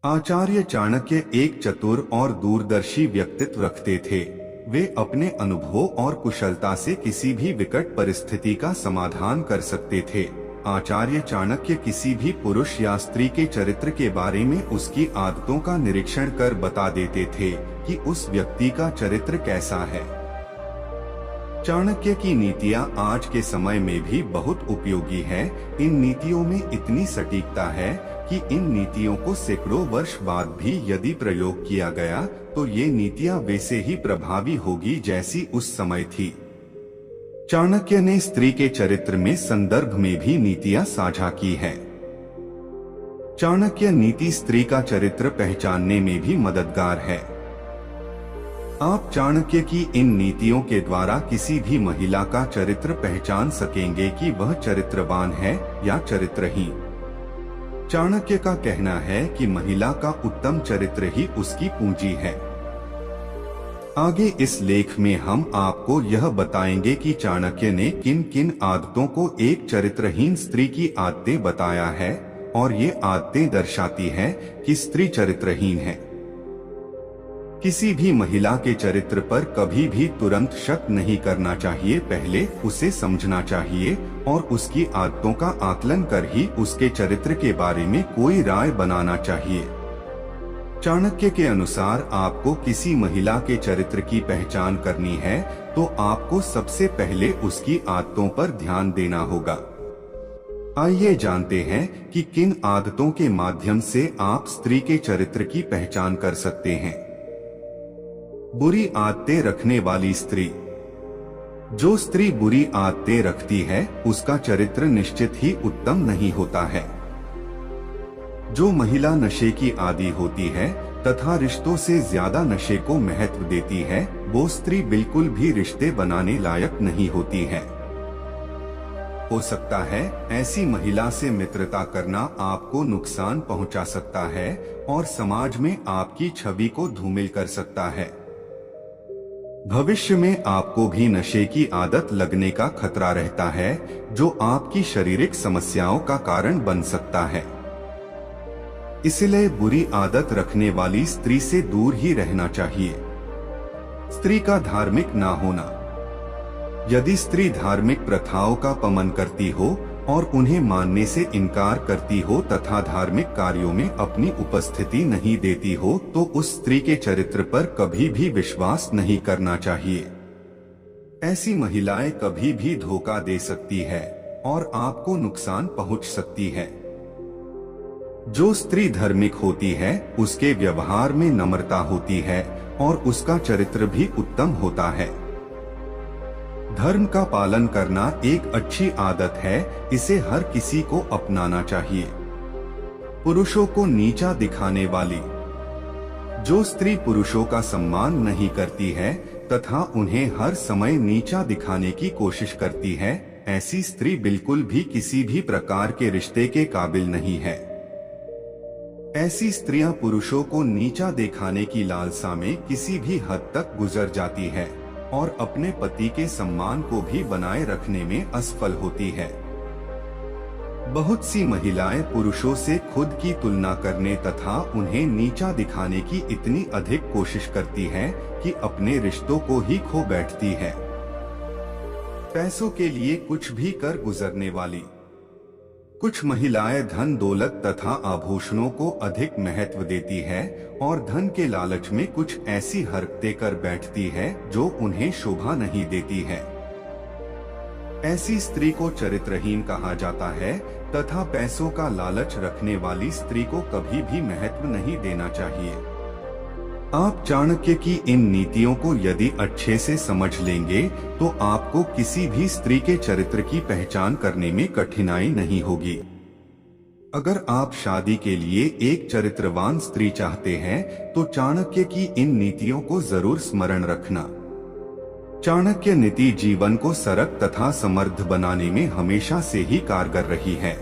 आचार्य चाणक्य एक चतुर और दूरदर्शी व्यक्तित्व रखते थे। वे अपने अनुभव और कुशलता से किसी भी विकट परिस्थिति का समाधान कर सकते थे। आचार्य चाणक्य किसी भी पुरुष या स्त्री के चरित्र के बारे में उसकी आदतों का निरीक्षण कर बता देते थे कि उस व्यक्ति का चरित्र कैसा है। चाणक्य की नीतियां आज के समय में भी बहुत उपयोगी है। इन नीतियों में इतनी सटीकता है कि इन नीतियों को सैकड़ों वर्ष बाद भी यदि प्रयोग किया गया तो ये नीतियां वैसे ही प्रभावी होगी जैसी उस समय थी। चाणक्य ने स्त्री के चरित्र में संदर्भ में भी नीतियां साझा की है। चाणक्य नीति स्त्री का चरित्र पहचानने में भी मददगार है। आप चाणक्य की इन नीतियों के द्वारा किसी भी महिला का चरित्र पहचान सकेंगे कि वह चरित्रवान है या चरित्रहीन। चाणक्य का कहना है कि महिला का उत्तम चरित्र ही उसकी पूंजी है। आगे इस लेख में हम आपको यह बताएंगे कि चाणक्य ने किन किन आदतों को एक चरित्रहीन स्त्री की आदतें बताया है और ये आदतें दर्शाती है कि स्त्री चरित्रहीन है। किसी भी महिला के चरित्र पर कभी भी तुरंत शक नहीं करना चाहिए। पहले उसे समझना चाहिए और उसकी आदतों का आकलन कर ही उसके चरित्र के बारे में कोई राय बनाना चाहिए। चाणक्य के अनुसार आपको किसी महिला के चरित्र की पहचान करनी है तो आपको सबसे पहले उसकी आदतों पर ध्यान देना होगा। आइए जानते हैं कि किन आदतों के माध्यम से आप स्त्री के चरित्र की पहचान कर सकते हैं। बुरी आदतें रखने वाली स्त्री। जो स्त्री बुरी आदतें रखती है उसका चरित्र निश्चित ही उत्तम नहीं होता है। जो महिला नशे की आदी होती है तथा रिश्तों से ज्यादा नशे को महत्व देती है वो स्त्री बिल्कुल भी रिश्ते बनाने लायक नहीं होती है। हो सकता है ऐसी महिला से मित्रता करना आपको नुकसान पहुंचा सकता है और समाज में आपकी छवि को धूमिल कर सकता है। भविष्य में आपको भी नशे की आदत लगने का खतरा रहता है जो आपकी शारीरिक समस्याओं का कारण बन सकता है। इसलिए बुरी आदत रखने वाली स्त्री से दूर ही रहना चाहिए। स्त्री का धार्मिक ना होना। यदि स्त्री धार्मिक प्रथाओं का पालन करती हो और उन्हें मानने से इनकार करती हो तथा धार्मिक कार्यों में अपनी उपस्थिति नहीं देती हो तो उस स्त्री के चरित्र पर कभी भी विश्वास नहीं करना चाहिए। ऐसी महिलाएं कभी भी धोखा दे सकती है और आपको नुकसान पहुंच सकती है। जो स्त्री धार्मिक होती है उसके व्यवहार में नम्रता होती है और उसका चरित्र भी उत्तम होता है। धर्म का पालन करना एक अच्छी आदत है, इसे हर किसी को अपनाना चाहिए। पुरुषों को नीचा दिखाने वाली। जो स्त्री पुरुषों का सम्मान नहीं करती है तथा उन्हें हर समय नीचा दिखाने की कोशिश करती है, ऐसी स्त्री बिल्कुल भी किसी भी प्रकार के रिश्ते के काबिल नहीं है। ऐसी स्त्रियां पुरुषों को नीचा दिखाने की लालसा में किसी भी हद तक गुजर जाती है और अपने पति के सम्मान को भी बनाए रखने में असफल होती है। बहुत सी महिलाएं पुरुषों से खुद की तुलना करने तथा उन्हें नीचा दिखाने की इतनी अधिक कोशिश करती हैं कि अपने रिश्तों को ही खो बैठती है। पैसों के लिए कुछ भी कर गुजरने वाली। कुछ महिलाएं धन दौलत तथा आभूषणों को अधिक महत्व देती है और धन के लालच में कुछ ऐसी हरकतें कर बैठती है जो उन्हें शोभा नहीं देती है। ऐसी स्त्री को चरित्रहीन कहा जाता है तथा पैसों का लालच रखने वाली स्त्री को कभी भी महत्व नहीं देना चाहिए। आप चाणक्य की इन नीतियों को यदि अच्छे से समझ लेंगे तो आपको किसी भी स्त्री के चरित्र की पहचान करने में कठिनाई नहीं होगी। अगर आप शादी के लिए एक चरित्रवान स्त्री चाहते हैं तो चाणक्य की इन नीतियों को जरूर स्मरण रखना। चाणक्य नीति जीवन को सरल तथा समृद्ध बनाने में हमेशा से ही कारगर रही है।